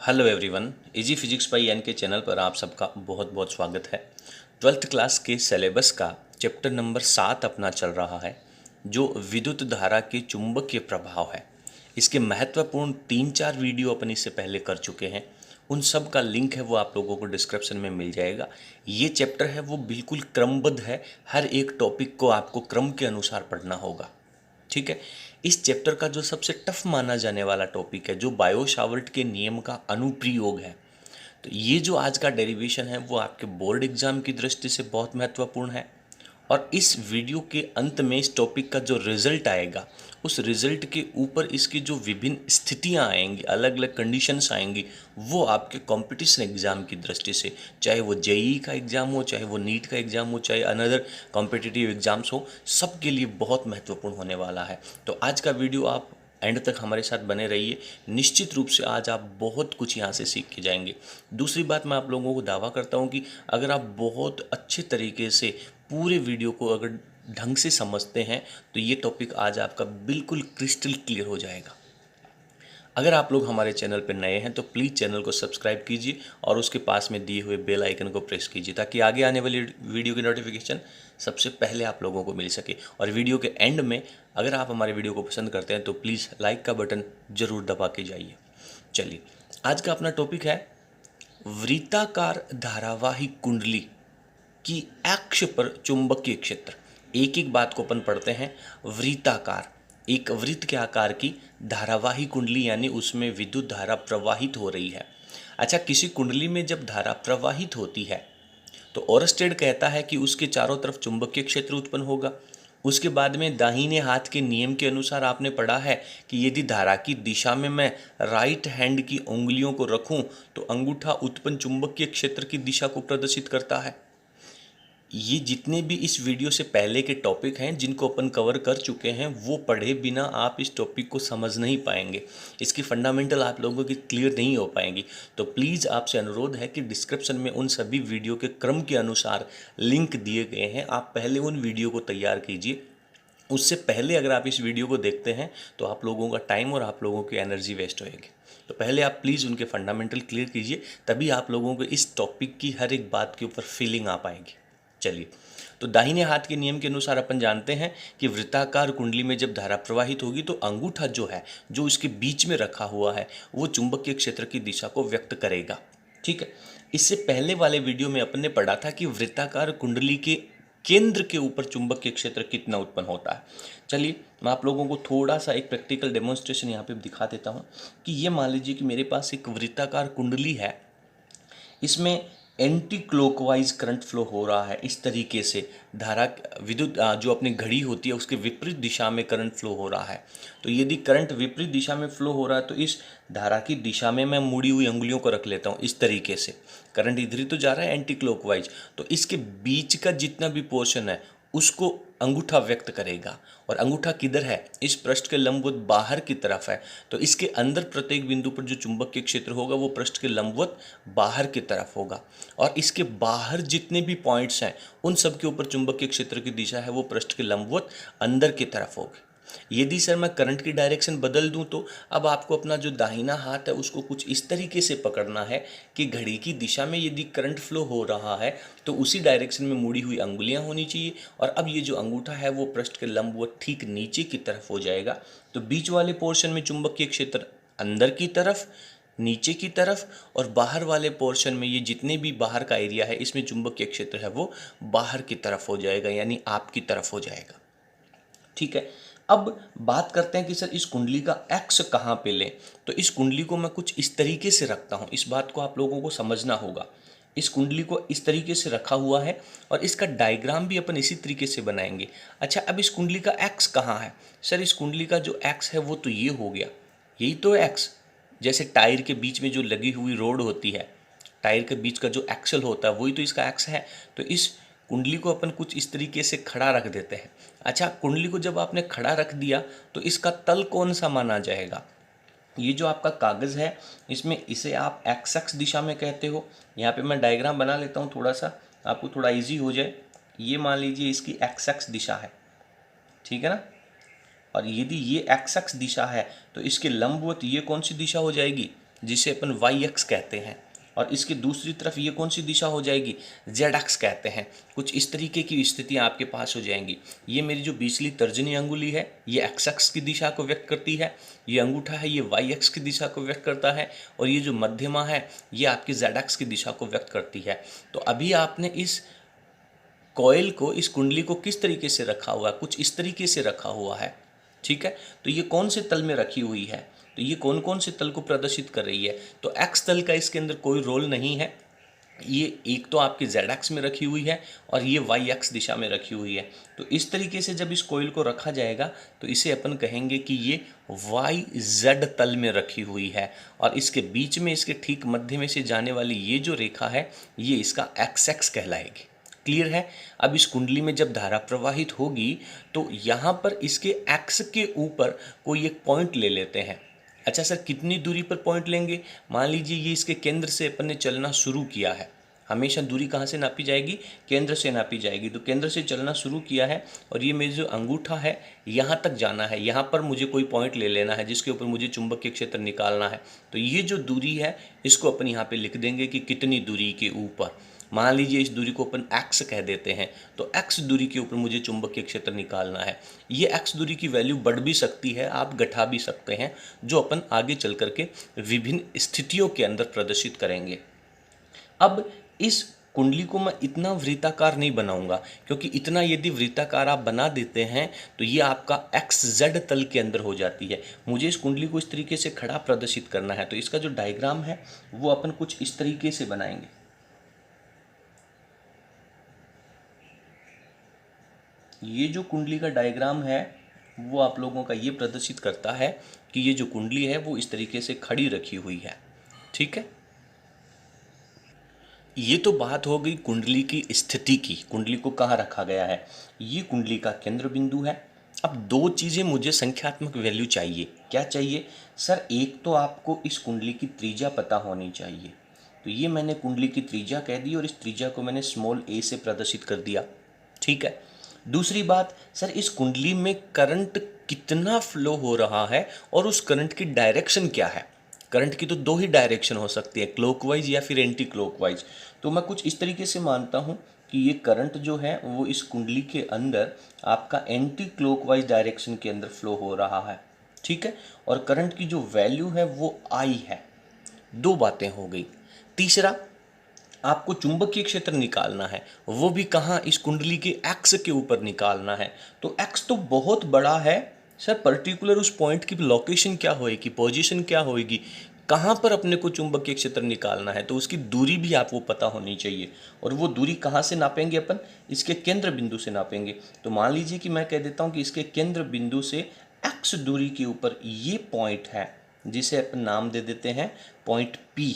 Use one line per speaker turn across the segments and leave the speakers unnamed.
Hello everyone, easy physics by N K channel पर आप सबका बहुत बहुत स्वागत है। 12th क्लास के सिलेबस का चैप्टर नंबर 7 अपना चल रहा है, जो विद्युत धारा के चुंबकीय प्रभाव है। इसके महत्वपूर्ण 3-4 वीडियो अपन इससे पहले कर चुके हैं। उन सब का लिंक है वो आप लोगों को डिस्क्रिप्शन में मिल जाएगा। ये चैप्टर है वो बिल्कुल क्रमबद्ध है, हर एक टॉपिक को आपको क्रम के अनुसार पढ़ना होगा। ठीक है। इस चैप्टर का जो सबसे टफ माना जाने वाला टॉपिक है, जो बायो सावर्ट के नियम का अनुप्रयोग है, तो ये जो आज का डेरिवेशन है वो आपके बोर्ड एग्जाम की दृष्टि से बहुत महत्वपूर्ण है। और इस वीडियो के अंत में इस टॉपिक का जो रिजल्ट आएगा, उस रिजल्ट के ऊपर इसकी जो विभिन्न स्थितियां आएंगी, अलग अलग कंडीशंस आएंगी, वो आपके कंपटीशन एग्जाम की दृष्टि से, चाहे वो जेईई का एग्जाम हो, चाहे वो नीट का एग्जाम हो, चाहे अनदर कॉम्पिटिटिव एग्जाम्स हो, सबके लिए बहुत महत्वपूर्ण होने वाला है। तो आज का वीडियो आप एंड तक हमारे साथ बने रहिए। निश्चित रूप से आज आप बहुत कुछ यहाँ से सीख के जाएंगे। दूसरी बात, मैं आप लोगों को दावा करता हूँ कि अगर आप बहुत अच्छे तरीके से पूरे वीडियो को अगर ढंग से समझते हैं तो ये टॉपिक आज आपका बिल्कुल क्रिस्टल क्लियर हो जाएगा। अगर आप लोग हमारे चैनल पर नए हैं तो प्लीज़ चैनल को सब्सक्राइब कीजिए और उसके पास में दिए हुए बेल आइकन को प्रेस कीजिए, ताकि आगे आने वाली वीडियो की नोटिफिकेशन सबसे पहले आप लोगों को मिल सके। और वीडियो के एंड में अगर आप हमारे वीडियो को पसंद करते हैं तो प्लीज़ लाइक का बटन ज़रूर दबा के जाइए। चलिए, आज का अपना टॉपिक है वृत्ताकार धारावाही कुंडली की अक्ष पर चुंबकीय क्षेत्र। एक एक बात को अपन पढ़ते हैं। वृत्ताकार, एक वृत्त के आकार की धारावाही कुंडली, यानी उसमें विद्युत धारा प्रवाहित हो रही है। अच्छा, किसी कुंडली में जब धारा प्रवाहित होती है तो ओरस्टेड कहता है कि उसके चारों तरफ चुंबकीय क्षेत्र उत्पन्न होगा। उसके बाद में दाहिने हाथ के नियम के अनुसार आपने पढ़ा है कि यदि धारा की दिशा में मैं राइट हैंड की उंगलियों को रखूं तो अंगूठा उत्पन्न चुंबकीय क्षेत्र की दिशा को प्रदर्शित करता है। ये जितने भी इस वीडियो से पहले के टॉपिक हैं जिनको अपन कवर कर चुके हैं, वो पढ़े बिना आप इस टॉपिक को समझ नहीं पाएंगे। इसकी फंडामेंटल आप लोगों की क्लियर नहीं हो पाएंगी। तो प्लीज़ आपसे अनुरोध है कि डिस्क्रिप्शन में उन सभी वीडियो के क्रम के अनुसार लिंक दिए गए हैं, आप पहले उन वीडियो को तैयार कीजिए। उससे पहले अगर आप इस वीडियो को देखते हैं तो आप लोगों का टाइम और आप लोगों की एनर्जी वेस्ट होएगी। तो पहले आप प्लीज़ उनके फंडामेंटल क्लियर कीजिए, तभी आप लोगों को इस टॉपिक की हर एक बात के ऊपर फीलिंग आ पाएगी। चलिए, तो दाहिने हाथ के नियम के अनुसार अपन जानते हैं कि वृत्ताकार कुंडली में जब धारा प्रवाहित होगी तो अंगूठा जो है, जो इसके बीच में रखा हुआ है, वो चुंबकीय क्षेत्र की दिशा को व्यक्त करेगा। ठीक है। इससे पहले वाले वीडियो में अपन ने पढ़ा था कि वृत्ताकार कुंडली के केंद्र के ऊपर चुंबकीय क्षेत्र कितना उत्पन्न होता है। चलिए, मैं आप लोगों को थोड़ा सा एक प्रैक्टिकल डेमोन्स्ट्रेशन यहाँ पे दिखा देता हूँ कि ये मान लीजिए कि मेरे पास एक वृत्ताकार कुंडली है, इसमें एंटी क्लॉकवाइज करंट फ्लो हो रहा है। इस तरीके से धारा विद्युत जो अपनी घड़ी होती है उसके विपरीत दिशा में करंट फ्लो हो रहा है। तो यदि करंट विपरीत दिशा में फ्लो हो रहा है तो इस धारा की दिशा में मैं मुड़ी हुई अंगुलियों को रख लेता हूँ। इस तरीके से करंट इधर ही तो जा रहा है एंटी क्लॉकवाइज, तो इसके बीच का जितना भी पोर्शन है उसको अंगूठा व्यक्त करेगा। और अंगूठा किधर है? इस पृष्ठ के लंबवत बाहर की तरफ है। तो इसके अंदर प्रत्येक बिंदु पर जो चुंबकीय क्षेत्र होगा वो पृष्ठ के लंबवत बाहर की तरफ होगा। और इसके बाहर जितने भी पॉइंट्स हैं उन सब के ऊपर चुंबकीय क्षेत्र की दिशा है वो पृष्ठ के लंबवत अंदर की तरफ होगी। यदि सर मैं करंट की डायरेक्शन बदल दूं तो अब आपको अपना जो दाहिना हाथ है उसको कुछ इस तरीके से पकड़ना है कि घड़ी की दिशा में यदि करंट फ्लो हो रहा है तो उसी डायरेक्शन में मुड़ी हुई अंगुलियां होनी चाहिए। और अब ये जो अंगूठा है वो पृष्ठ के लंबवत ठीक नीचे की तरफ हो जाएगा। तो बीच वाले पोर्शन में चुंबकीय क्षेत्र अंदर की तरफ, नीचे की तरफ, और बाहर वाले पोर्शन में ये जितने भी बाहर का एरिया है इसमें चुंबकीय क्षेत्र है वो बाहर की तरफ हो जाएगा, यानी आपकी तरफ हो जाएगा। ठीक है। अब बात करते हैं कि सर इस कुंडली का एक्स कहाँ पे लें। तो इस कुंडली को मैं कुछ इस तरीके से रखता हूँ, इस बात को आप लोगों को समझना होगा। इस कुंडली को इस तरीके से रखा हुआ है और इसका डायग्राम भी अपन इसी तरीके से बनाएंगे। अच्छा, अब इस कुंडली का एक्स कहाँ है? सर इस कुंडली का जो एक्स है वो तो ये हो गया, यही तो एक्स। जैसे टायर के बीच में जो लगी हुई रोड होती है, टायर के बीच का जो एक्सल होता है वही तो इसका एक्स है। तो इस कुंडली को अपन कुछ इस तरीके से खड़ा रख देते हैं। अच्छा, कुंडली को जब आपने खड़ा रख दिया तो इसका तल कौन सा माना जाएगा? ये जो आपका कागज़ है इसमें इसे आप एक्स एक्स दिशा में कहते हो। यहाँ पे मैं डायग्राम बना लेता हूँ थोड़ा सा, आपको थोड़ा इजी हो जाए। ये मान लीजिए इसकी एक्स एक्स दिशा है, ठीक है ना। और यदि ये एक्स एक्स दिशा है तो इसके लंबवत ये कौन सी दिशा हो जाएगी? जिसे अपन वाई एक्स कहते हैं, और इसके दूसरी तरफ ये कौन सी दिशा हो जाएगी, जेड एक्स कहते हैं। कुछ इस तरीके की स्थितियाँ आपके पास हो जाएंगी। ये मेरी जो बीचली तर्जनी अंगुली है ये एक्स एक्स की दिशा को व्यक्त करती है, ये अंगूठा है ये वाई एक्स की दिशा को व्यक्त करता है, और ये जो मध्यमा है ये आपकी जेड एक्स की दिशा को व्यक्त करती है। तो अभी आपने इस कॉइल को, इस कुंडली को किस तरीके से रखा हुआ है, कुछ इस तरीके से रखा हुआ है, ठीक है। तो ये कौन से तल में रखी हुई है, तो ये कौन कौन से तल को प्रदर्शित कर रही है, तो एक्स तल का इसके अंदर कोई रोल नहीं है। ये एक तो आपकी जेड एक्स में रखी हुई है और ये वाई एक्स दिशा में रखी हुई है। तो इस तरीके से जब इस कोइल को रखा जाएगा तो इसे अपन कहेंगे कि ये वाई जेड तल में रखी हुई है, और इसके बीच में, इसके ठीक मध्य में से जाने वाली ये जो रेखा है ये इसका एक्स एक्स कहलाएगी। क्लियर है। अब इस कुंडली में जब धारा प्रवाहित होगी तो यहाँ पर इसके एक्स के ऊपर कोई एक पॉइंट ले लेते हैं। अच्छा सर, कितनी दूरी पर पॉइंट लेंगे, मान लीजिए ये इसके केंद्र से अपन ने चलना शुरू किया है। हमेशा दूरी कहाँ से नापी जाएगी, केंद्र से नापी जाएगी। तो केंद्र से चलना शुरू किया है और ये मेरी जो अंगूठा है यहाँ तक जाना है, यहाँ पर मुझे कोई पॉइंट ले लेना है जिसके ऊपर मुझे चुंबकीय क्षेत्र निकालना है। तो ये जो दूरी है इसको अपन यहाँ पे लिख देंगे कि कितनी दूरी के ऊपर। मान लीजिए इस दूरी को अपन x कह देते हैं, तो x दूरी के ऊपर मुझे चुंबकीय क्षेत्र निकालना है। ये x दूरी की वैल्यू बढ़ भी सकती है, आप घटा भी सकते हैं, जो अपन आगे चल करके विभिन्न स्थितियों के अंदर प्रदर्शित करेंगे। अब इस कुंडली को मैं इतना वृत्ताकार नहीं बनाऊंगा, क्योंकि इतना यदि वृत्ताकार आप बना देते हैं तो ये आपका एक्स जेड तल के अंदर हो जाती है। मुझे इस कुंडली को इस तरीके से खड़ा प्रदर्शित करना है, तो इसका जो डायग्राम है वो अपन कुछ इस तरीके से बनाएंगे। ये जो कुंडली का डायग्राम है वो आप लोगों का ये प्रदर्शित करता है कि ये जो कुंडली है वो इस तरीके से खड़ी रखी हुई है, ठीक है। ये तो बात हो गई कुंडली की स्थिति की, कुंडली को कहाँ रखा गया है। ये कुंडली का केंद्र बिंदु है। अब दो चीज़ें मुझे संख्यात्मक वैल्यू चाहिए। क्या चाहिए सर, एक तो आपको इस कुंडली की त्रिज्या पता होनी चाहिए। तो ये मैंने कुंडली की त्रिज्या कह दी और इस त्रिज्या को मैंने स्मॉल a से प्रदर्शित कर दिया, ठीक है। दूसरी बात सर, इस कुंडली में करंट कितना फ्लो हो रहा है और उस करंट की डायरेक्शन क्या है। करंट की तो दो ही डायरेक्शन हो सकती है, क्लॉकवाइज या फिर एंटी क्लॉकवाइज। तो मैं कुछ इस तरीके से मानता हूँ कि ये करंट जो है वो इस कुंडली के अंदर आपका एंटी क्लॉकवाइज डायरेक्शन के अंदर फ्लो हो रहा है, ठीक है। और करंट की जो वैल्यू है वो आई है। दो बातें हो गई। तीसरा, आपको चुंबकीय क्षेत्र निकालना है, वो भी कहाँ, इस कुंडली के एक्स के ऊपर निकालना है। तो एक्स तो बहुत बड़ा है सर, पर्टिकुलर उस पॉइंट की लोकेशन क्या होएगी, पोजीशन क्या होएगी, कहाँ पर अपने को चुंबकीय क्षेत्र निकालना है, तो उसकी दूरी भी आपको पता होनी चाहिए। और वो दूरी कहाँ से नापेंगे अपन, इसके केंद्र बिंदु से नापेंगे। तो मान लीजिए कि मैं कह देता हूँ कि इसके केंद्र बिंदु से एक्स दूरी के ऊपर ये पॉइंट है, जिसे अपन नाम दे देते हैं पॉइंट पी।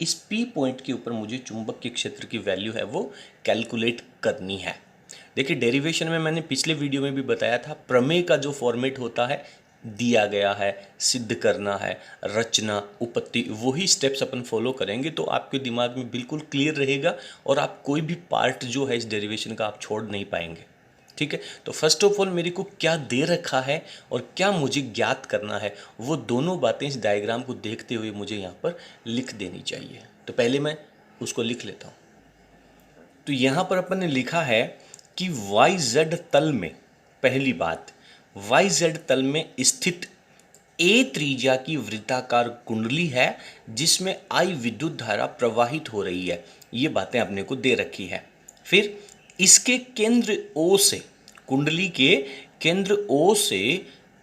इस पी पॉइंट के ऊपर मुझे चुंबकीय क्षेत्र की वैल्यू है वो कैलकुलेट करनी है। देखिए, डेरिवेशन में मैंने पिछले वीडियो में भी बताया था, प्रमेय का जो फॉर्मेट होता है, दिया गया है, सिद्ध करना है, रचना, उपपत्ति, वही स्टेप्स अपन फॉलो करेंगे तो आपके दिमाग में बिल्कुल क्लियर रहेगा और आप कोई भी पार्ट जो है इस डेरिवेशन का आप छोड़ नहीं पाएंगे, ठीक है। तो फर्स्ट ऑफ ऑल मेरे को क्या दे रखा है और क्या मुझे ज्ञात करना है, वो दोनों बातें इस डायग्राम को देखते हुए मुझे यहाँ पर लिख देनी चाहिए। तो पहले मैं उसको लिख लेता हूँ। तो यहाँ पर अपन ने लिखा है कि वाई जेड तल में, पहली बात, वाई जेड तल में स्थित ए त्रिज्या की वृत्ताकार कुंडली है जिसमें आई विद्युत धारा प्रवाहित हो रही है। ये बातें अपने को दे रखी है। फिर इसके केंद्र ओ से, कुंडली के केंद्र ओ से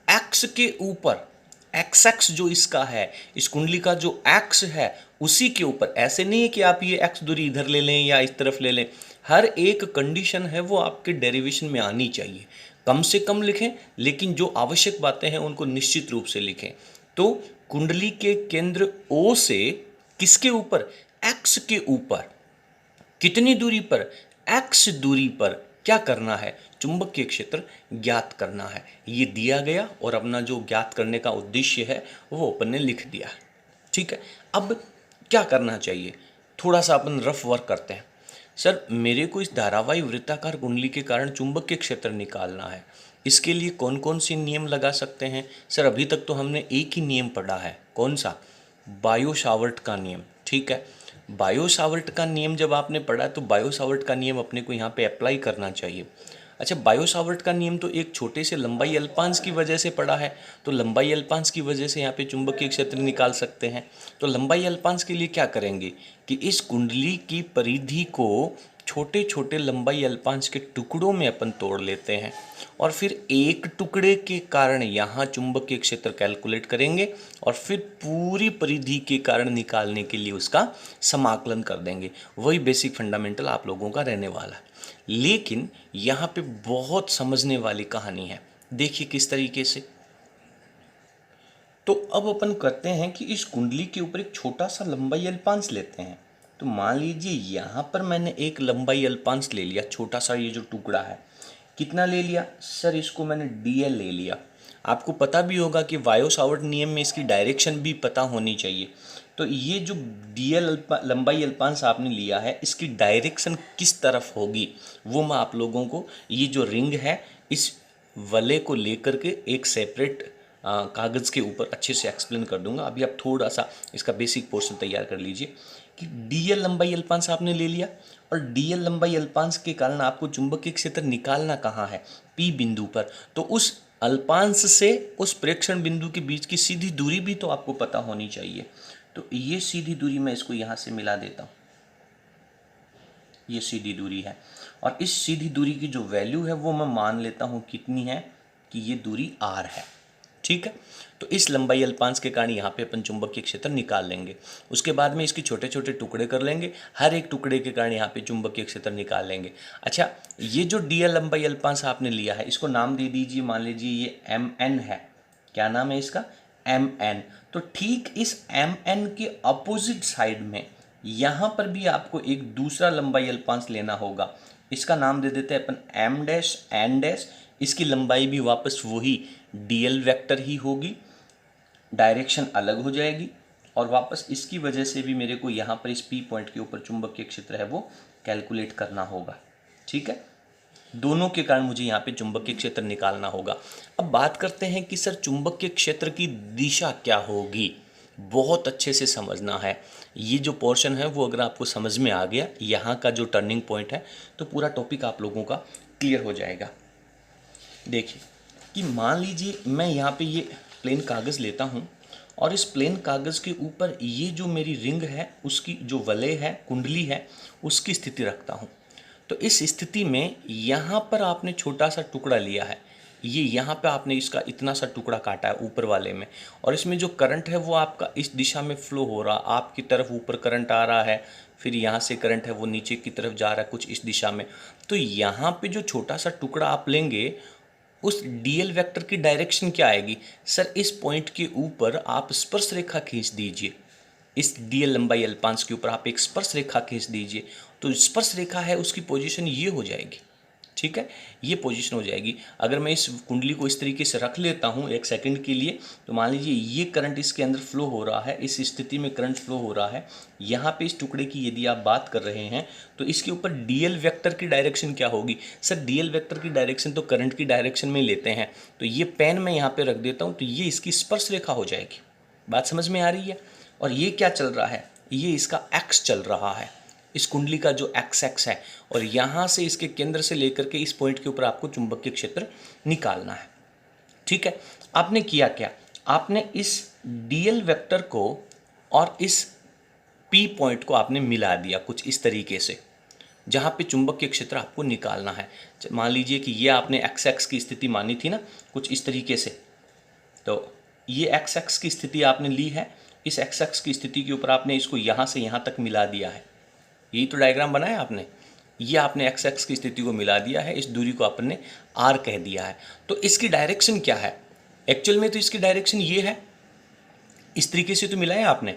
एक्स के ऊपर, एक्स एक्स जो इसका है, इस कुंडली का जो एक्स है उसी के ऊपर, ऐसे नहीं है कि आप ये एक्स दूरी इधर ले लें या इस तरफ ले लें, हर एक कंडीशन है वो आपके डेरिवेशन में आनी चाहिए। कम से कम लिखें, लेकिन जो आवश्यक बातें हैं उनको निश्चित रूप से लिखें। तो कुंडली के केंद्र ओ से किसके ऊपर, एक्स के ऊपर, कितनी दूरी पर, एक्स दूरी पर क्या करना है, चुंबकीय क्षेत्र ज्ञात करना है। ये दिया गया और अपना जो ज्ञात करने का उद्देश्य है वो अपन ने लिख दिया, ठीक है। अब क्या करना चाहिए, थोड़ा सा अपन रफ वर्क करते हैं। सर, मेरे को इस धारावाही वृत्ताकार कुंडली के कारण चुंबकीय क्षेत्र निकालना है, इसके लिए कौन कौन से नियम लगा सकते हैं। सर, अभी तक तो हमने एक ही नियम पढ़ा है, कौन सा, बायो सावर्ट का नियम। ठीक है, बायो सावर्ट का नियम जब आपने पढ़ा तो बायो सावर्ट का नियम अपने को यहाँ पे अप्लाई करना चाहिए। अच्छा, बायो सावर्ट का नियम तो एक छोटे से लंबाई अल्पांश की वजह से पड़ा है, तो लंबाई अल्पांश की वजह से यहाँ पे चुंबकीय क्षेत्र निकाल सकते हैं। तो लंबाई अल्पांश के लिए क्या करेंगे कि इस कुंडली की परिधि को छोटे छोटे लंबाई अल्पांश के टुकड़ों में अपन तोड़ लेते हैं और फिर एक टुकड़े के कारण यहाँ चुंबकीय क्षेत्र कैलकुलेट करेंगे और फिर पूरी परिधि के कारण निकालने के लिए उसका समाकलन कर देंगे। वही बेसिक फंडामेंटल आप लोगों का रहने वाला है। लेकिन यहाँ पे बहुत समझने वाली कहानी है, देखिए किस तरीके से। तो अब अपन करते हैं कि इस कुंडली के ऊपर एक छोटा सा लंबाई अल्पांश लेते हैं। तो मान लीजिए यहाँ पर मैंने एक लंबाई अल्पांश ले लिया, छोटा सा ये जो टुकड़ा है, कितना ले लिया सर, इसको मैंने dl ले लिया। आपको पता भी होगा कि बायो सावर्ट नियम में इसकी डायरेक्शन भी पता होनी चाहिए। तो ये जो dl लंबाई अल्पांश आपने लिया है, इसकी डायरेक्शन किस तरफ होगी वो मैं आप लोगों को ये जो रिंग है इस वलय को लेकर के एक सेपरेट कागज़ के ऊपर अच्छे से एक्सप्लेन कर दूंगा। अभी आप थोड़ा सा इसका बेसिक पोर्शन तैयार कर लीजिए कि dl लंबाई अल्पांश आपने ले लिया और dl लंबाई अल्पांश के कारण आपको चुंबकीय क्षेत्र निकालना कहाँ है, P बिंदु पर। तो उस अल्पांश से उस प्रेक्षण बिंदु के बीच की सीधी दूरी भी तो आपको पता होनी चाहिए। तो ये सीधी दूरी मैं इसको यहाँ से मिला देता हूँ, ये सीधी दूरी है और इस सीधी दूरी की जो वैल्यू है वो मैं मान लेता हूँ कितनी है कि ये दूरी r है। ठीक है, तो इस लंबाई अल्पांश के कारण यहाँ पे अपन चुंबकीय क्षेत्र निकाल लेंगे। उसके बाद में इसके छोटे छोटे टुकड़े कर लेंगे, हर एक टुकड़े के कारण यहाँ पे चुंबकीय क्षेत्र निकाल लेंगे। अच्छा, ये जो dl लंबाई अल्पांश आपने लिया है इसको नाम दे दीजिए, मान लीजिए ये mn है। क्या नाम है इसका, mn। तो ठीक इस mn के अपोजिट साइड में यहाँ पर भी आपको एक दूसरा लंबाई अल्पांश लेना होगा। इसका नाम दे देते हैं अपन m डैश n डैश। इसकी लंबाई भी वापस वही dl वेक्टर ही होगी, डायरेक्शन अलग हो जाएगी और वापस इसकी वजह से भी मेरे को यहाँ पर इस P पॉइंट के ऊपर चुंबकीय क्षेत्र है वो कैलकुलेट करना होगा। ठीक है, दोनों के कारण मुझे यहाँ पे चुंबकीय क्षेत्र निकालना होगा। अब बात करते हैं कि सर चुंबकीय क्षेत्र की दिशा क्या होगी। बहुत अच्छे से समझना है, ये जो पोर्शन है वो अगर आपको समझ में आ गया, यहाँ का जो टर्निंग पॉइंट है, तो पूरा टॉपिक आप लोगों का क्लियर हो जाएगा। देखिए कि मान लीजिए मैं यहाँ पे ये प्लेन कागज़ लेता हूँ और इस प्लेन कागज़ के ऊपर ये जो मेरी रिंग है उसकी जो वलय है, कुंडली है, उसकी स्थिति रखता हूँ। तो इस स्थिति में यहाँ पर आपने छोटा सा टुकड़ा लिया है, ये यहाँ पे आपने इसका इतना सा टुकड़ा काटा है ऊपर वाले में, और इसमें जो करंट है वो आपका इस दिशा में फ्लो हो रहा, आपकी तरफ ऊपर करंट आ रहा है, फिर यहाँ से करंट है वो नीचे की तरफ जा रहा है कुछ इस दिशा में। तो यहाँ पे जो छोटा सा टुकड़ा आप लेंगे उस dl वेक्टर की डायरेक्शन क्या आएगी सर, इस पॉइंट के ऊपर आप स्पर्श रेखा खींच दीजिए। इस dl लंबाई अल्पांश के ऊपर आप एक स्पर्श रेखा खींच दीजिए, तो स्पर्श रेखा है उसकी पोजीशन ये हो जाएगी। ठीक है, ये पोजीशन हो जाएगी। अगर मैं इस कुंडली को इस तरीके से रख लेता हूँ एक सेकंड के लिए, तो मान लीजिए ये करंट इसके अंदर फ्लो हो रहा है, इस स्थिति में करंट फ्लो हो रहा है। यहाँ पे इस टुकड़े की यदि आप बात कर रहे हैं तो इसके ऊपर dl वेक्टर की डायरेक्शन क्या होगी सर, dl वेक्टर की डायरेक्शन तो करंट की डायरेक्शन में लेते हैं। तो ये पेन मैं यहाँ पे रख देता हूँ, तो ये इसकी स्पर्श रेखा हो जाएगी। बात समझ में आ रही है। और ये क्या चल रहा है, ये इसका एक्स चल रहा है, इस कुंडली का जो एक्स है, और यहाँ से इसके केंद्र से लेकर के इस पॉइंट के ऊपर आपको चुंबकीय क्षेत्र निकालना है। ठीक है, आपने किया क्या, आपने इस dl वेक्टर को और इस P पॉइंट को आपने मिला दिया कुछ इस तरीके से, जहाँ पे चुंबकीय क्षेत्र आपको निकालना है। मान लीजिए कि ये आपने x की स्थिति मानी थी ना, कुछ इस तरीके से। तो ये x की स्थिति आपने ली है, इस x की स्थिति के ऊपर आपने इसको यहाँ से यहाँ तक मिला दिया है। यही तो डायग्राम बनाया आपने, ये आपने x की स्थिति को मिला दिया है, इस दूरी को आपने r कह दिया है। तो इसकी डायरेक्शन क्या है, एक्चुअल में तो इसकी डायरेक्शन ये है, इस तरीके से तो मिलाया आपने।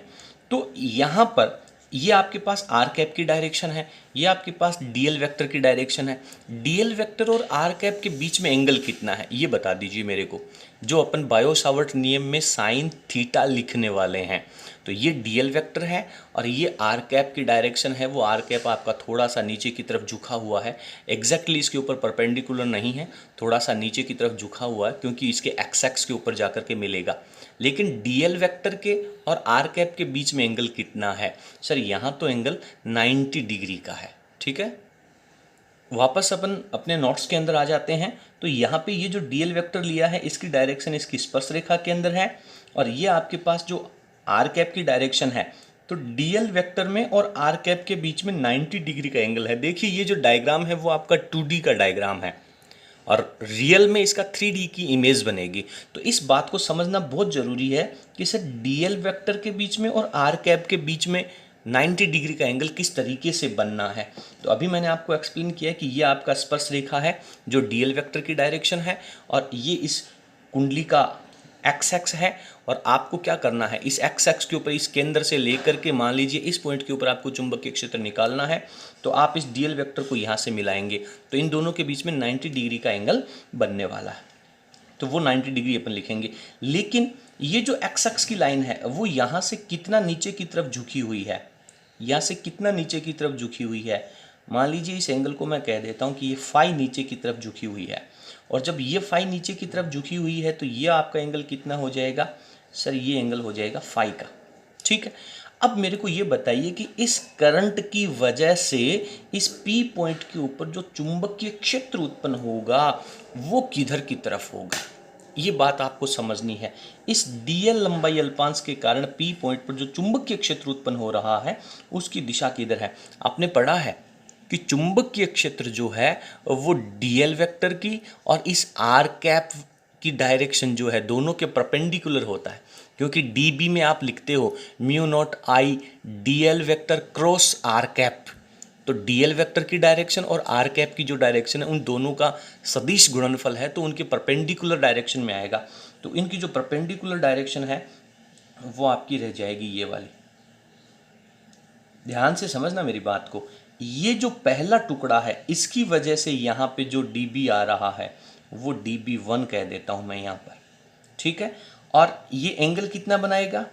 तो यहाँ पर ये आपके पास r कैप की डायरेक्शन है, ये आपके पास dl वेक्टर की डायरेक्शन है। dl वेक्टर और r कैप के बीच में एंगल कितना है ये बता दीजिए मेरे को, जो अपन बायो सावर्ट नियम में साइन थीटा लिखने वाले हैं। तो ये डीएल वेक्टर है और ये आर कैप की डायरेक्शन है, वो आर कैप आपका थोड़ा सा नीचे की तरफ झुका हुआ है, एग्जैक्टली इसके ऊपर परपेंडिकुलर नहीं है, थोड़ा सा नीचे की तरफ झुका हुआ है क्योंकि इसके एक्स एक्स के ऊपर जाकर के मिलेगा। लेकिन डीएल वेक्टर के और आर कैप के बीच में एंगल कितना है सर? यहाँ तो एंगल 90 डिग्री का है। ठीक है, वापस अपन अपने नोट्स के अंदर आ जाते हैं। तो यहाँ पे ये जो डीएल वेक्टर लिया है इसकी डायरेक्शन इसकी स्पर्श रेखा के अंदर है और ये आपके पास जो आर कैप की डायरेक्शन है, तो डीएल वेक्टर में और आर कैप के बीच में 90 डिग्री का एंगल है। देखिए ये जो डायग्राम है वो आपका 2D का डायग्राम है और रियल में इसका 3D की इमेज बनेगी। तो इस बात को समझना बहुत ज़रूरी है कि सर डीएल वेक्टर के बीच में और आर कैप के बीच में 90 डिग्री का एंगल किस तरीके से बनना है। तो अभी मैंने आपको एक्सप्लेन किया कि ये आपका स्पर्श रेखा है जो डीएल वेक्टर की डायरेक्शन है और ये इस कुंडली का एक्स एक्स है और आपको क्या करना है, इस एक्स एक्स के ऊपर इस केंद्र से लेकर के मान लीजिए इस पॉइंट के ऊपर आपको चुंबकीय क्षेत्र निकालना है। तो आप इस डीएल वेक्टर को यहाँ से मिलाएंगे तो इन दोनों के बीच में 90 डिग्री का एंगल बनने वाला है, तो वो 90 डिग्री अपन लिखेंगे। लेकिन ये जो एक्स एक्स की लाइन है वो यहाँ से कितना नीचे की तरफ झुकी हुई है, यहाँ से कितना नीचे की तरफ झुकी हुई है। मान लीजिए इस एंगल को मैं कह देता हूँ कि ये फाई नीचे की तरफ झुकी हुई है और जब ये फाई नीचे की तरफ झुकी हुई है तो ये आपका एंगल कितना हो जाएगा सर? ये एंगल हो जाएगा फाई का। ठीक है, अब मेरे को ये बताइए कि इस करंट की वजह से इस पी पॉइंट के ऊपर जो चुंबकीय क्षेत्र उत्पन्न होगा वो किधर की तरफ होगा, ये बात आपको समझनी है। इस डीएल लंबाई अल्पांश के कारण पी पॉइंट पर जो चुंबकीय क्षेत्र उत्पन्न हो रहा है उसकी दिशा किधर है? आपने पढ़ा है कि चुंबकीय क्षेत्र जो है वो डीएल वेक्टर की और इस आर कैप की डायरेक्शन जो है दोनों के परपेंडिकुलर होता है, क्योंकि डीबी में आप लिखते हो mu naught I d l vector cross r cap. तो डीएल वेक्टर की डायरेक्शन और आर कैप की जो डायरेक्शन है उन दोनों का सदिश गुणनफल है तो उनके परपेंडिकुलर डायरेक्शन में आएगा। तो इनकी जो परपेंडिकुलर डायरेक्शन है वो आपकी रह जाएगी ये वाली। ध्यान से समझना मेरी बात को, ये जो पहला टुकड़ा है इसकी वजह से यहाँ पे जो डीबी आ रहा है वो dB1 कह देता हूँ मैं यहाँ पर। ठीक है, और ये एंगल कितना बनाएगा?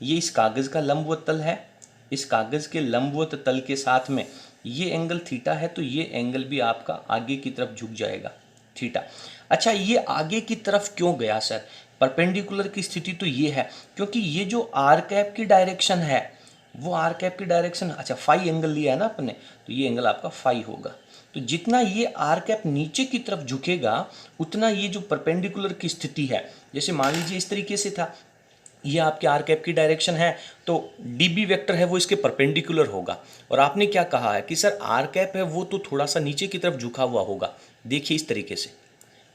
ये इस कागज़ का लंबवत तल है, इस कागज़ के लंबवत तल के साथ में ये एंगल थीटा है तो ये एंगल भी आपका आगे की तरफ झुक जाएगा, थीटा। अच्छा, ये आगे की तरफ क्यों गया सर? परपेंडिकुलर की स्थिति तो ये है क्योंकि ये जो आर कैप की डायरेक्शन है वो आर कैप की डायरेक्शन, अच्छा फाई एंगल लिया है ना अपने, तो ये एंगल आपका फाई होगा। तो जितना ये आर कैप नीचे की तरफ झुकेगा उतना ये जो परपेंडिकुलर की स्थिति है, जैसे मान लीजिए इस तरीके से था, ये आपके आर कैप की डायरेक्शन है तो डीबी वेक्टर है वो इसके परपेंडिकुलर होगा। और आपने क्या कहा है कि सर आर कैप है वो तो थोड़ा सा नीचे की तरफ झुका हुआ होगा। देखिए इस तरीके से,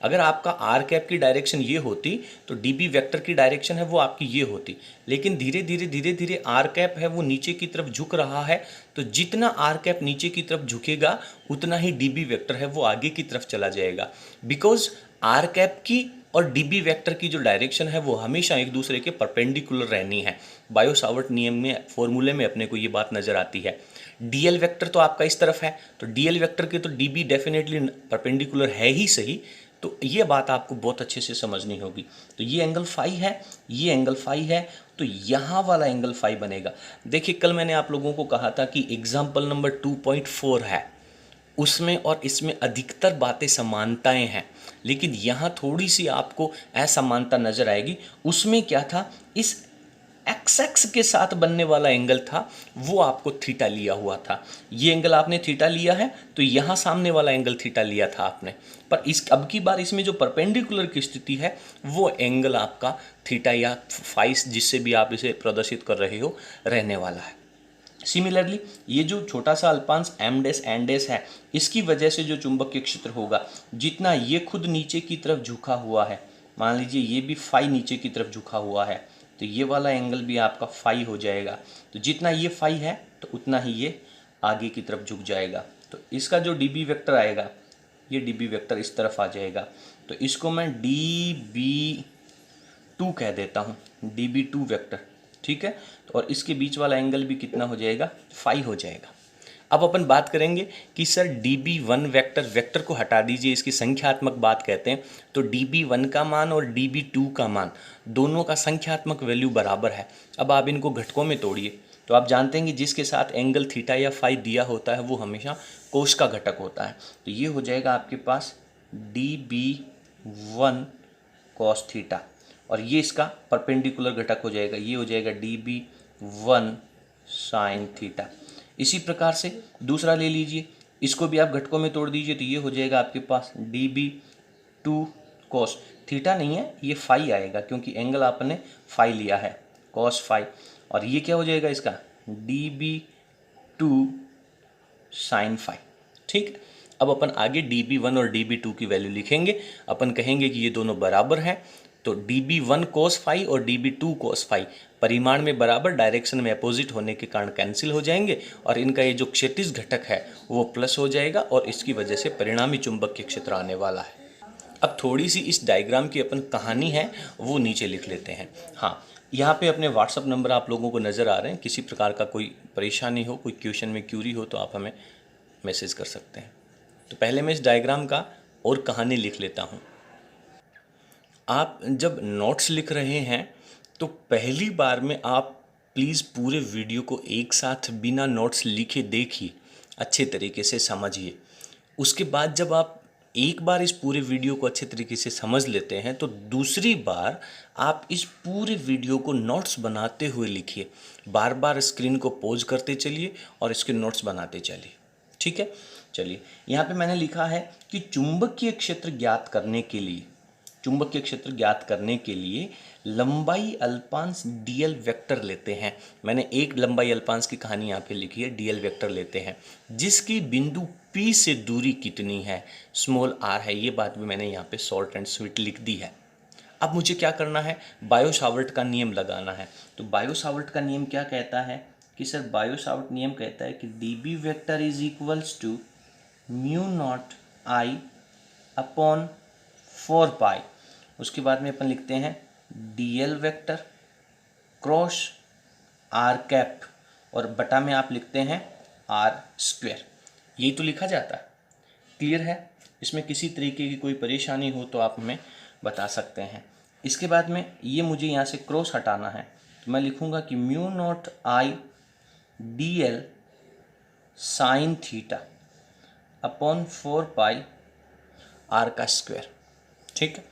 अगर आपका आर कैप की डायरेक्शन ये होती तो डीबी वेक्टर की डायरेक्शन है वो आपकी ये होती, लेकिन धीरे धीरे आर कैप है वो नीचे की तरफ झुक रहा है। तो जितना आर कैप नीचे की तरफ झुकेगा उतना ही डीबी वेक्टर है वो आगे की तरफ चला जाएगा, बिकॉज आर कैप की और डीबी वेक्टर की जो डायरेक्शन है वो हमेशा एक दूसरे के परपेंडिकुलर रहनी है। बायो सावर्ट नियम में फॉर्मूले में अपने को ये बात नजर आती है। डीएल वेक्टर तो आपका इस तरफ है तो डीएल वेक्टर के तो डीबी डेफिनेटली परपेंडिकुलर है ही सही, तो ये बात आपको बहुत अच्छे से समझनी होगी। तो ये एंगल फाई है, ये एंगल फाई है, तो यहाँ वाला एंगल फाई बनेगा। देखिए कल मैंने आप लोगों को कहा था कि एग्जाम्पल नंबर 2.4 है, उसमें और इसमें अधिकतर बातें समानताएं हैं, लेकिन यहाँ थोड़ी सी आपको असमानता नजर आएगी। उसमें क्या था, इस एक्स एक्स के साथ बनने वाला एंगल था वो आपको थीटा लिया हुआ था। ये एंगल आपने थीटा लिया है तो यहाँ सामने वाला एंगल थीटा लिया था आपने, पर इस अब की बार इसमें जो परपेंडिकुलर की स्थिति है वो एंगल आपका थीटा या फाइस जिससे भी आप इसे प्रदर्शित कर रहे हो रहने वाला है। सिमिलरली ये जो छोटा सा अल्पांश एम डैश एन डैश है इसकी वजह से जो चुंबकीय क्षेत्र होगा, जितना ये खुद नीचे की तरफ झुका हुआ है, मान लीजिए ये भी फाई नीचे की तरफ झुका हुआ है, तो ये वाला एंगल भी आपका फाई हो जाएगा। तो जितना ये फाई है तो उतना ही ये आगे की तरफ झुक जाएगा। तो इसका जो डीबी वेक्टर आएगा, ये डीबी वेक्टर इस तरफ आ जाएगा, तो इसको मैं dB2 कह देता हूँ, dB2 वेक्टर। ठीक है, तो और इसके बीच वाला एंगल भी कितना हो जाएगा, फाई हो जाएगा। अब अपन बात करेंगे कि सर db1 वेक्टर को हटा दीजिए, इसकी संख्यात्मक बात कहते हैं। तो db1 का मान और db2 का मान दोनों का संख्यात्मक वैल्यू बराबर है। अब आप इनको घटकों में तोड़िए तो आप जानते हैं कि जिसके साथ एंगल थीटा या फाई दिया होता है वो हमेशा कोश का घटक होता है। तो ये हो जाएगा आपके पास db1 कॉस थीटा, और ये इसका परपेंडिकुलर घटक हो जाएगा, ये हो जाएगा db1 साइन थीटा। इसी प्रकार से दूसरा ले लीजिए, इसको भी आप घटकों में तोड़ दीजिए तो ये हो जाएगा आपके पास db2 कॉस थीटा नहीं है, ये फाई आएगा क्योंकि एंगल आपने फाई लिया है, कॉस फाई। और ये क्या हो जाएगा इसका db2 साइन फाई। ठीक है, अब अपन आगे db1 और db2 की वैल्यू लिखेंगे। अपन कहेंगे कि ये दोनों बराबर हैं, तो db1 cos फाई और db2 cos फाई परिमाण में बराबर, डायरेक्शन में अपोजिट होने के कारण कैंसिल हो जाएंगे, और इनका ये जो क्षैतिज घटक है वो प्लस हो जाएगा, और इसकी वजह से परिणामी चुंबकीय क्षेत्र आने वाला है। अब थोड़ी सी इस डायग्राम की अपन कहानी है वो नीचे लिख लेते हैं। हाँ, यहाँ पे अपने व्हाट्सअप नंबर आप लोगों को नज़र आ रहे हैं, किसी प्रकार का कोई परेशानी हो, कोई क्वेश्चन में क्यूरी हो तो आप हमें मैसेज कर सकते हैं। तो पहले मैं इस डायग्राम का और कहानी लिख लेता हूँ। आप जब नोट्स लिख रहे हैं तो पहली बार में आप प्लीज़ पूरे वीडियो को एक साथ बिना नोट्स लिखे देखिए, अच्छे तरीके से समझिए। उसके बाद जब आप एक बार इस पूरे वीडियो को अच्छे तरीके से समझ लेते हैं तो दूसरी बार आप इस पूरे वीडियो को नोट्स बनाते हुए लिखिए। बार बार स्क्रीन को पॉज करते चलिए और इसके नोट्स बनाते चलिए। ठीक है, चलिए यहाँ पे मैंने लिखा है कि चुंबकीय क्षेत्र ज्ञात करने के लिए लंबाई अल्पांश dl वेक्टर लेते हैं। मैंने एक लंबाई अल्पांश की कहानी यहाँ पे लिखी है, dl वेक्टर लेते हैं जिसकी बिंदु P से दूरी कितनी है, स्मॉल r है। ये बात भी मैंने यहाँ पे शॉर्ट एंड स्वीट लिख दी है। अब मुझे क्या करना है, बायो-सावर्ट का नियम लगाना है। तो बायो-सावर्ट का नियम क्या कहता है कि सर बायो-सावर्ट नियम कहता है कि db vector is equals to mu naught I upon 4 pi. उसके बाद में अपन लिखते हैं dl vector cross r cap, और बटा में आप लिखते हैं r स्क्वायर। यही तो लिखा जाता है। क्लियर है? इसमें किसी तरीके की कोई परेशानी हो तो आप हमें बता सकते हैं। इसके बाद में ये मुझे यहाँ से क्रॉस हटाना है, तो मैं लिखूँगा कि mu naught I dl sine theta upon 4 pi r का स्क्वायर। ठीक है,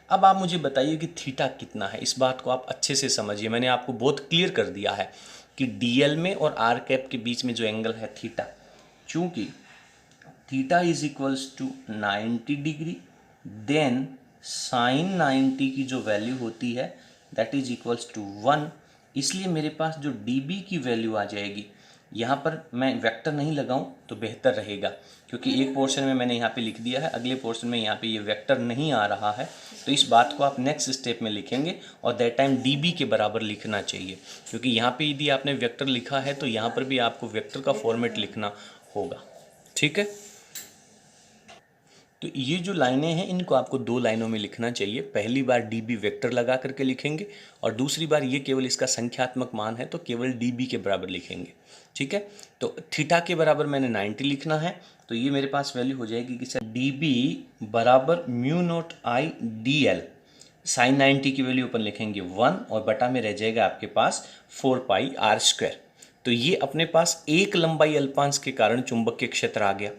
अब आप मुझे बताइए कि थीटा कितना है। इस बात को आप अच्छे से समझिए, मैंने आपको बहुत क्लियर कर दिया है कि dl में और r कैप के बीच में जो एंगल है थीटा, चूँकि theta is equals to 90 degree, then sine 90 की जो वैल्यू होती है दैट इज इक्वल्स टू 1, इसलिए मेरे पास जो db की वैल्यू आ जाएगी, यहाँ पर मैं वेक्टर नहीं लगाऊं तो बेहतर रहेगा, क्योंकि एक पोर्शन में मैंने यहाँ पे लिख दिया है, अगले पोर्शन में यहाँ पे ये वेक्टर नहीं आ रहा है। तो इस बात को आप नेक्स्ट स्टेप में लिखेंगे और दैट टाइम db के बराबर लिखना चाहिए, क्योंकि यहाँ पे यदि आपने वेक्टर लिखा है तो यहाँ पर भी आपको वेक्टर का फॉर्मेट लिखना होगा। ठीक है, तो ये जो लाइनें हैं इनको आपको 2 लाइनों में लिखना चाहिए। पहली बार db वेक्टर लगा करके लिखेंगे, और दूसरी बार ये केवल इसका संख्यात्मक मान है तो केवल db के बराबर लिखेंगे। ठीक है, तो थीटा के बराबर मैंने 90 लिखना है, तो ये मेरे पास वैल्यू हो जाएगी कि सर db बराबर mu naught I dl, sine 90 की वैल्यू अपन लिखेंगे 1, और बटा में रह जाएगा आपके पास 4 पाई r स्क्वायर। तो ये अपने पास एक लंबाई अल्पांश के कारण चुंबकीय क्षेत्र आ गया।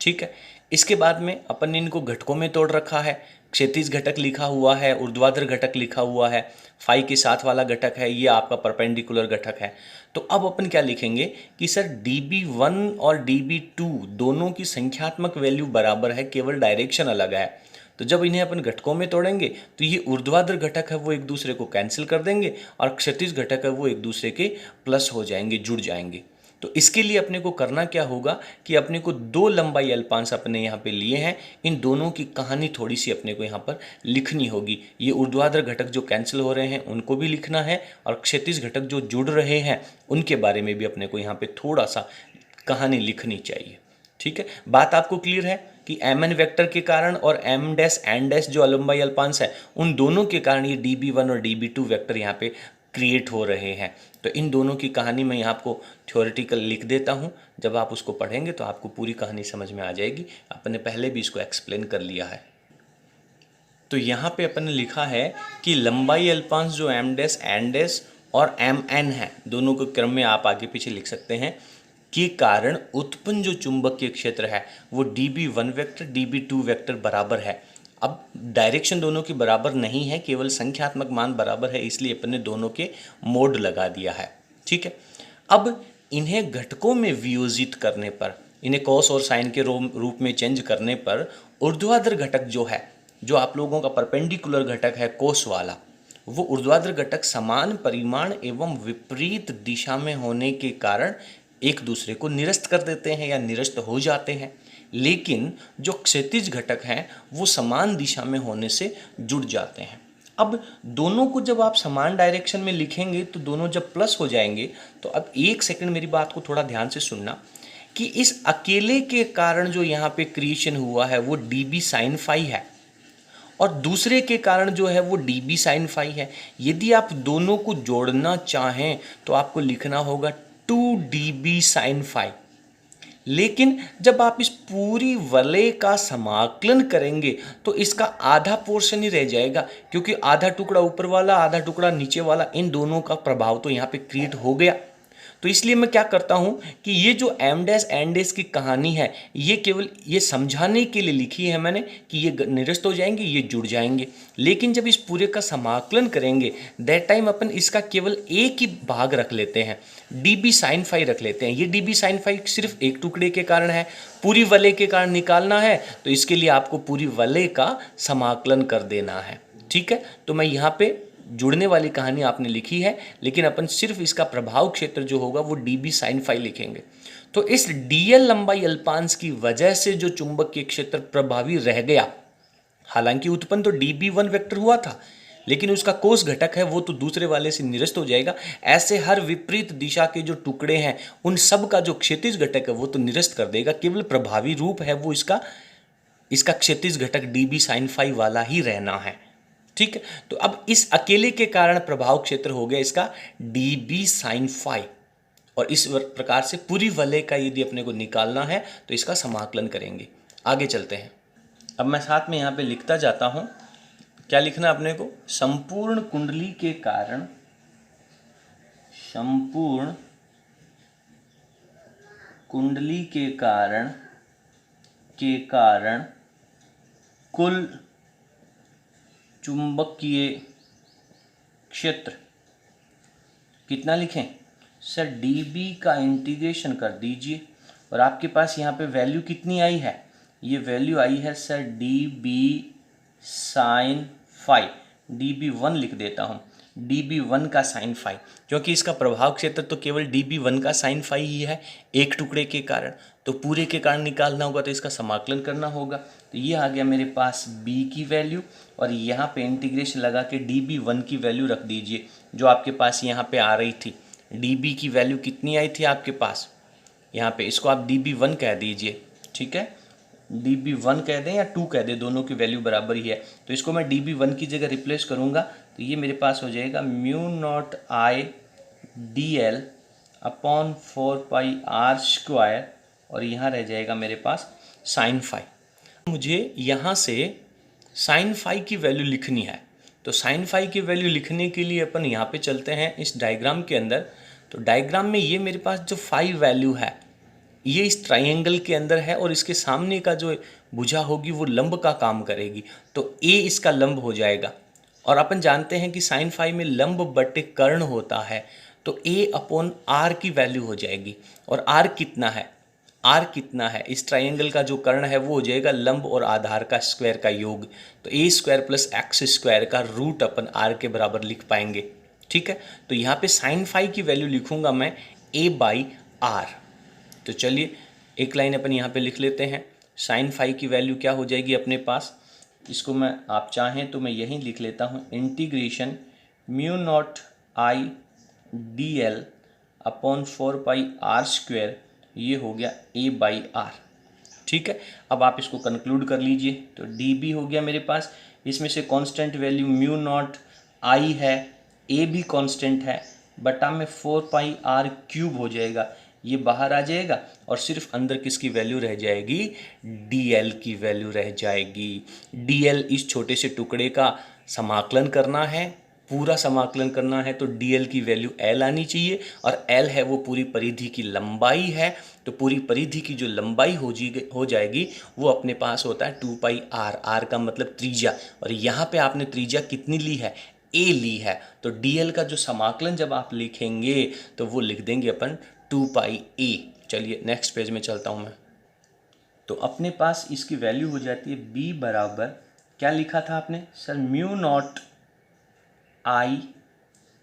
ठीक है, इसके बाद में अपन ने इनको घटकों में तोड़ रखा है। क्षैतिज घटक लिखा हुआ है, ऊर्ध्वाधर घटक लिखा हुआ है, फाई के साथ वाला घटक है, ये आपका परपेंडिकुलर घटक है। तो अब अपन क्या लिखेंगे कि सर db1 और db2 दोनों की संख्यात्मक वैल्यू बराबर है, केवल डायरेक्शन अलग है। तो जब इन्हें अपन घटकों में तोड़ेंगे तो ये ऊर्ध्वाधर घटक है वो एक दूसरे को कैंसिल कर देंगे, और क्षैतिज घटक है वो एक दूसरे के प्लस हो जाएंगे, जुड़ जाएंगे। तो इसके लिए अपने को करना क्या होगा कि अपने को 2 लंबाई अल्पांश अपने यहाँ पे लिए हैं, इन दोनों की कहानी थोड़ी सी अपने को यहाँ पर लिखनी होगी। ये ऊर्ध्वाधर घटक जो कैंसिल हो रहे हैं उनको भी लिखना है, और क्षैतिज घटक जो जुड़ रहे हैं उनके बारे में भी अपने को यहाँ पे थोड़ा सा कहानी लिखनी चाहिए। ठीक है, बात आपको क्लियर है कि mn वेक्टर के कारण और m डैश n डैश जो लंबाई अल्पांश है उन दोनों के कारण ये db1 और db2 वेक्टर यहाँ पे क्रिएट हो रहे हैं। तो तो इन दोनों की कहानी मैं यहाँ आपको थ्योरेटिकल लिख देता हूँ, जब आप उसको पढ़ेंगे तो आपको पूरी कहानी समझ में आ जाएगी। अपन ने पहले भी इसको एक्सप्लेन कर लिया है। तो यहाँ पे अपन ने लिखा है कि लंबाई अल्पांश जो एम डैश एन डैश और एम एन है, दोनों के क्रम में आप आगे पीछे लिख सकते हैं, के कारण उत्पन्न जो चुंबकीय क्षेत्र है वो db1 वेक्टर db2 वेक्टर बराबर है। अब डायरेक्शन दोनों की बराबर नहीं है, केवल संख्यात्मक मान बराबर है, इसलिए अपन ने दोनों के मोड लगा दिया है। ठीक है, अब इन्हें घटकों में वियोजित करने पर, इन्हें कॉस और साइन के रूप में चेंज करने पर ऊर्ध्वाधर घटक जो है, जो आप लोगों का परपेंडिकुलर घटक है कोस वाला, वो ऊर्ध्वाधर घटक समान परिमाण एवं विपरीत दिशा में होने के कारण एक दूसरे को निरस्त कर देते हैं या निरस्त हो जाते हैं। लेकिन जो क्षैतिज घटक हैं वो समान दिशा में होने से जुड़ जाते हैं। अब दोनों को जब आप समान डायरेक्शन में लिखेंगे तो दोनों जब प्लस हो जाएंगे, तो अब एक सेकंड मेरी बात को थोड़ा ध्यान से सुनना कि इस अकेले के कारण जो यहाँ पे क्रिएशन हुआ है वो db साइन फाई है और दूसरे के कारण जो है वो db साइन फाई है। यदि आप दोनों को जोड़ना चाहें तो आपको लिखना होगा 2db साइन फाई। लेकिन जब आप इस पूरी वलय का समाकलन करेंगे तो इसका आधा पोर्शन ही रह जाएगा, क्योंकि आधा टुकड़ा ऊपर वाला आधा टुकड़ा नीचे वाला, इन दोनों का प्रभाव तो यहाँ पे क्रिएट हो गया। तो इसलिए मैं क्या करता हूँ कि ये जो एम डैश एन डैश की कहानी है ये केवल ये समझाने के लिए लिखी है मैंने कि ये निरस्त हो जाएंगे, ये जुड़ जाएंगे। लेकिन जब इस पूरे का समाकलन करेंगे दैट टाइम अपन इसका केवल एक ही भाग रख लेते हैं, db साइन फाई रख लेते हैं। ये db साइन फाई सिर्फ एक टुकड़े के कारण है, पूरी वलय के कारण निकालना है तो इसके लिए आपको पूरी वलय का समाकलन कर देना है। ठीक है, तो मैं यहाँ पे जुड़ने वाली कहानी आपने लिखी है, लेकिन अपन सिर्फ इसका प्रभाव क्षेत्र जो होगा वो db साइन फाई लिखेंगे। तो इस dl लंबाई अल्पांश की वजह से जो चुंबकीय क्षेत्र प्रभावी रह गया, हालांकि उत्पन्न तो db1 वेक्टर हुआ था, लेकिन उसका कोस घटक है वो तो दूसरे वाले से निरस्त हो जाएगा। ऐसे हर विपरीत दिशा के जो टुकड़े हैं उन सब का जो क्षैतिज घटक है वो तो निरस्त कर देगा, केवल प्रभावी रूप है वो इसका क्षैतिज घटक db साइन फाई वाला ही रहना है। ठीक है, तो अब इस अकेले के कारण प्रभाव क्षेत्र हो गया इसका db साइन फाई, और इस प्रकार से पूरी वलय का यदि अपने को निकालना है तो इसका समाकलन करेंगे। आगे चलते हैं। अब मैं साथ में यहाँ पे लिखता जाता हूँ, क्या लिखना अपने को, संपूर्ण कुंडली के कारण, संपूर्ण कुंडली के कारण कुल चुंबकीय क्षेत्र कितना लिखें सर, dB का इंटीग्रेशन कर दीजिए और आपके पास यहाँ पे वैल्यू कितनी आई है, ये वैल्यू आई है sir dB sine phi, dB1 लिख देता हूँ, dB1 का साइन फाई, क्योंकि इसका प्रभाव क्षेत्र तो केवल dB1 का साइन फाई ही है एक टुकड़े के कारण, तो पूरे के कारण निकालना होगा तो इसका समाकलन करना होगा। तो ये आ गया मेरे पास b की वैल्यू और यहाँ पे इंटीग्रेशन लगा के dB1 की वैल्यू रख दीजिए जो आपके पास यहाँ पे आ रही थी। dB की वैल्यू कितनी आई थी आपके पास यहाँ पे, इसको आप dB1 कह दीजिए। ठीक है, dB1 कह दें या 2 कह दें, दोनों की वैल्यू बराबर ही है। तो इसको मैं dB1 की जगह रिप्लेस करूँगा तो ये मेरे पास हो जाएगा म्यू नॉट आई dl अपॉन 4πr², और यहाँ रह जाएगा मेरे पास साइन फाई। मुझे यहाँ से साइन फाई की वैल्यू लिखनी है, तो साइन फाई की वैल्यू लिखने के लिए अपन यहाँ पे चलते हैं इस डायग्राम के अंदर। तो डायग्राम में ये मेरे पास जो फाई वैल्यू है ये इस ट्राइंगल के अंदर है और इसके सामने का जो भुजा होगी वो लंब का काम करेगी, तो a इसका लंब हो जाएगा। और अपन जानते हैं कि साइन फाई में लंब बटे कर्ण होता है, तो a अपॉन r की वैल्यू हो जाएगी। और r कितना है, r कितना है, इस ट्राइंगल का जो कर्ण है वो हो जाएगा लंब और आधार का स्क्वायर का योग, तो a square plus x square का रूट अपन r के बराबर लिख पाएंगे। ठीक है, तो यहाँ पे साइन फाई की वैल्यू लिखूंगा मैं a/r। तो चलिए एक लाइन अपन यहाँ पे लिख लेते हैं, साइन फाई की वैल्यू क्या हो जाएगी अपने पास, इसको मैं आप चाहें तो मैं यहीं लिख लेता हूँ, इंटीग्रेशन म्यू नॉट आई dl अपॉन 4πr², ये हो गया a/r। ठीक है, अब आप इसको कंक्लूड कर लीजिए। तो dB हो गया मेरे पास, इसमें से कांस्टेंट वैल्यू म्यू नॉट आई है, a भी कांस्टेंट है, बटा में 4πr³ हो जाएगा, ये बाहर आ जाएगा और सिर्फ अंदर किसकी वैल्यू रह जाएगी, dl की वैल्यू रह जाएगी। dl इस छोटे से टुकड़े का समाकलन करना है, पूरा समाकलन करना है, तो dl की वैल्यू l आनी चाहिए और l है वो पूरी परिधि की लंबाई है। तो पूरी परिधि की जो लंबाई हो जाएगी वो अपने पास होता है 2πr, r का मतलब त्रिज्या, और यहाँ पे आपने त्रिज्या कितनी ली है, a ली है। तो dl का जो समाकलन जब आप लिखेंगे तो वो लिख देंगे अपन 2πa। चलिए नेक्स्ट पेज में चलता हूँ मैं। तो अपने पास इसकी वैल्यू हो जाती है b बराबर, क्या लिखा था आपने सर, म्यू नॉट I,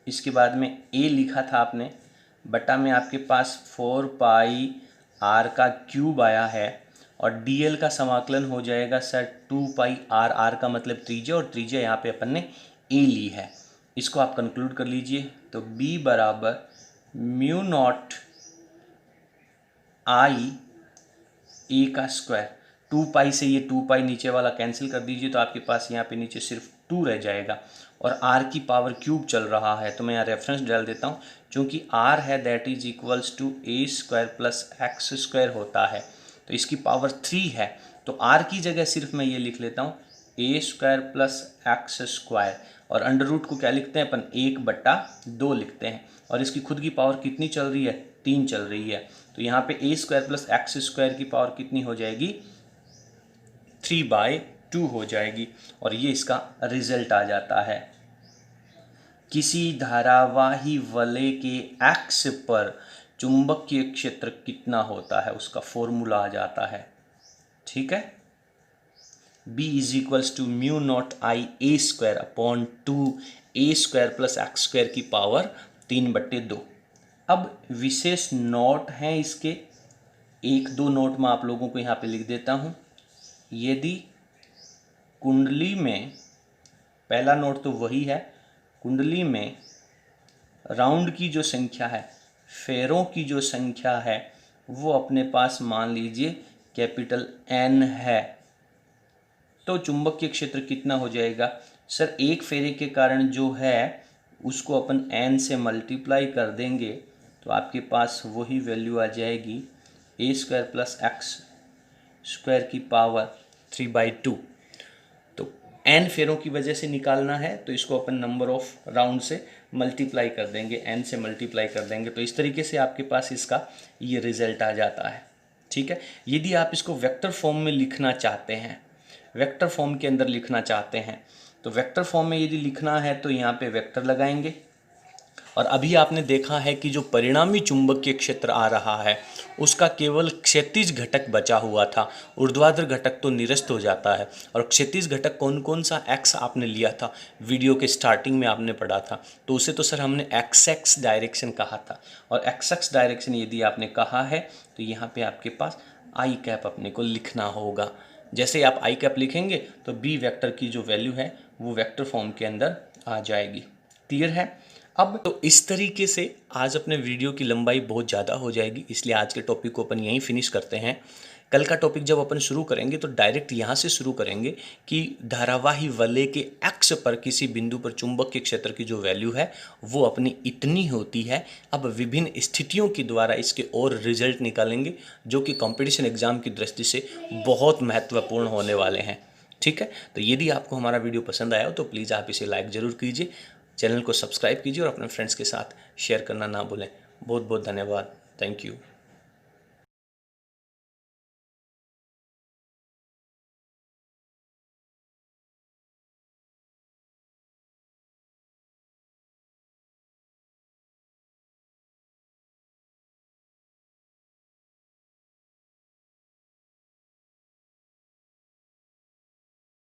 इसके बाद में a लिखा था आपने, बटा में आपके पास 4πr का क्यूब आया है और dl का समाकलन हो जाएगा सर 2πr, r का मतलब त्रिज्या और त्रिज्या यहाँ पे अपन ने a ली है। इसको आप कंक्लूड कर लीजिए। तो b बराबर म्यू नॉट I a का स्क्वायर, 2π से ये 2π नीचे वाला कैंसिल कर दीजिए तो आपके पास यहाँ पे नीचे सिर्फ 2 रह जाएगा और r की पावर क्यूब चल रहा है। तो मैं यहाँ रेफरेंस डाल देता हूँ, क्योंकि r है that is equals to a² plus x² होता है, तो इसकी पावर 3 है। तो r की जगह सिर्फ मैं ये लिख लेता हूँ a² प्लस x² और अंडर रूट को क्या लिखते हैं अपन, 1/2 लिखते हैं और इसकी खुद की पावर कितनी चल रही है, 3 चल रही है। तो यहाँ पे a² प्लस x² की पावर कितनी हो जाएगी, 3/2 हो जाएगी और ये इसका रिजल्ट आ जाता है। किसी धारावाही वलय के x पर चुंबकीय क्षेत्र कितना होता है उसका फॉर्मूला आ जाता है। ठीक है, b is equals to mu naught I a² upon 2a² plus x² की पावर 3/2। अब विशेष नोट हैं इसके, 1-2 नोट मैं आप लोगों को यहाँ पे लिख देता हूँ। यदि कुंडली में, पहला नोट तो वही है, कुंडली में राउंड की जो संख्या है, फेरों की जो संख्या है वो अपने पास मान लीजिए कैपिटल N है, तो चुंबकीय क्षेत्र कितना हो जाएगा सर, एक फेरे के कारण जो है उसको अपन N से मल्टीप्लाई कर देंगे तो आपके पास वही वैल्यू आ जाएगी a² प्लस x² की पावर 3/2। तो n फेरों की वजह से निकालना है तो इसको अपन नंबर ऑफ राउंड से मल्टीप्लाई कर देंगे, n से मल्टीप्लाई कर देंगे, तो इस तरीके से आपके पास इसका ये रिजल्ट आ जाता है। ठीक है, यदि आप इसको वेक्टर फॉर्म में लिखना चाहते हैं, वेक्टर फॉर्म के अंदर लिखना चाहते हैं, तो वेक्टर फॉर्म में यदि लिखना है तो यहाँ पे वेक्टर लगाएंगे और अभी आपने देखा है कि जो परिणामी चुंबकीय क्षेत्र आ रहा है उसका केवल क्षैतिज घटक बचा हुआ था, ऊर्ध्वाधर घटक तो निरस्त हो जाता है। और क्षैतिज घटक कौन कौन सा, x आपने लिया था, वीडियो के स्टार्टिंग में आपने पढ़ा था, तो उसे तो सर हमने x डायरेक्शन कहा था और x डायरेक्शन यदि आपने कहा है तो यहाँ पे आपके पास आई कैप अपने को लिखना होगा। जैसे आप आई कैप लिखेंगे तो बी वेक्टर की जो वैल्यू है वो वेक्टर फॉर्म के अंदर आ जाएगी। क्लियर है? अब तो इस तरीके से आज अपने वीडियो की लंबाई बहुत ज़्यादा हो जाएगी, इसलिए आज के टॉपिक को अपन यहीं फिनिश करते हैं। कल का टॉपिक जब अपन शुरू करेंगे तो डायरेक्ट यहाँ से शुरू करेंगे कि धारावाही वलय के एक्स पर किसी बिंदु पर चुंबकीय क्षेत्र की जो वैल्यू है वो अपनी इतनी होती है। अब विभिन्न स्थितियों के द्वारा इसके और रिजल्ट निकालेंगे जो कि कंपटीशन एग्जाम की दृष्टि से बहुत महत्वपूर्ण होने वाले हैं। ठीक है, तो यदि आपको हमारा वीडियो पसंद आया हो तो प्लीज़ आप इसे लाइक ज़रूर कीजिए, चैनल को सब्सक्राइब कीजिए और अपने फ्रेंड्स के साथ शेयर करना ना भूलें। बहुत बहुत धन्यवाद। Thank you.